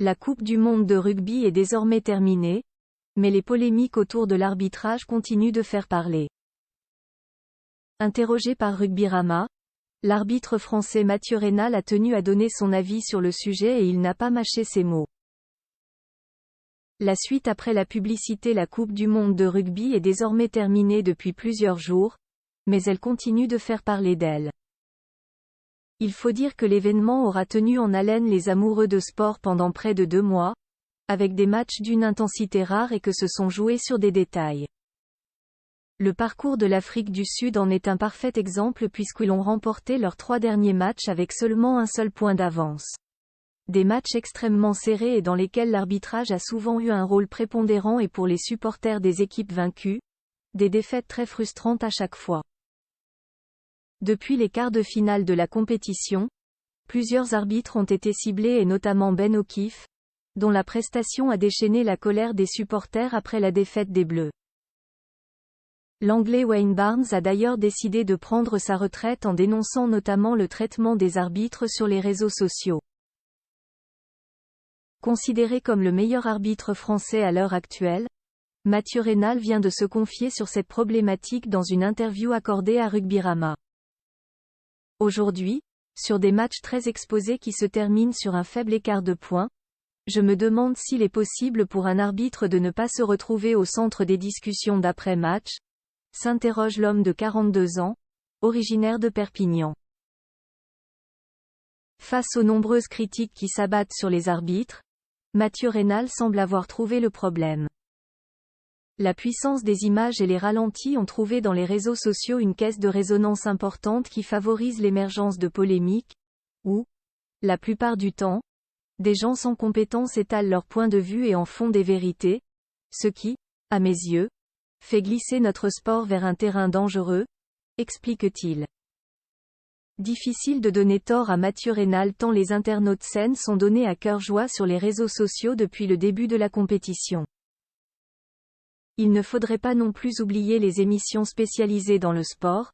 La Coupe du monde de rugby est désormais terminée, mais les polémiques autour de l'arbitrage continuent de faire parler. Interrogé par Rugbyrama, l'arbitre français Mathieu Raynal a tenu à donner son avis sur le sujet et il n'a pas mâché ses mots. La suite après la publicité. La Coupe du monde de rugby est désormais terminée depuis plusieurs jours, mais elle continue de faire parler d'elle. Il faut dire que l'événement aura tenu en haleine les amoureux de sport pendant près de 2 mois, avec des matchs d'une intensité rare et que se sont joués sur des détails. Le parcours de l'Afrique du Sud en est un parfait exemple puisqu'ils ont remporté leurs 3 derniers matchs avec seulement un seul point d'avance. Des matchs extrêmement serrés et dans lesquels l'arbitrage a souvent eu un rôle prépondérant et pour les supporters des équipes vaincues, des défaites très frustrantes à chaque fois. Depuis les quarts de finale de la compétition, plusieurs arbitres ont été ciblés et notamment Ben O'Keefe, dont la prestation a déchaîné la colère des supporters après la défaite des Bleus. L'Anglais Wayne Barnes a d'ailleurs décidé de prendre sa retraite en dénonçant notamment le traitement des arbitres sur les réseaux sociaux. Considéré comme le meilleur arbitre français à l'heure actuelle, Mathieu Raynal vient de se confier sur cette problématique dans une interview accordée à Rugbyrama. Aujourd'hui, sur des matchs très exposés qui se terminent sur un faible écart de points, je me demande s'il est possible pour un arbitre de ne pas se retrouver au centre des discussions d'après-match, s'interroge l'homme de 42 ans, originaire de Perpignan. Face aux nombreuses critiques qui s'abattent sur les arbitres, Mathieu Raynal semble avoir trouvé le problème. La puissance des images et les ralentis ont trouvé dans les réseaux sociaux une caisse de résonance importante qui favorise l'émergence de polémiques, où, la plupart du temps, des gens sans compétence étalent leur point de vue et en font des vérités, ce qui, à mes yeux, fait glisser notre sport vers un terrain dangereux, explique-t-il. Difficile de donner tort à Mathieu Raynal tant les internautes saines sont donnés à cœur joie sur les réseaux sociaux depuis le début de la compétition. Il ne faudrait pas non plus oublier les émissions spécialisées dans le sport,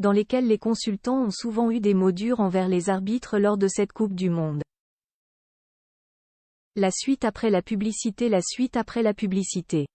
dans lesquelles les consultants ont souvent eu des mots durs envers les arbitres lors de cette Coupe du monde. La suite après la publicité. La suite après la publicité.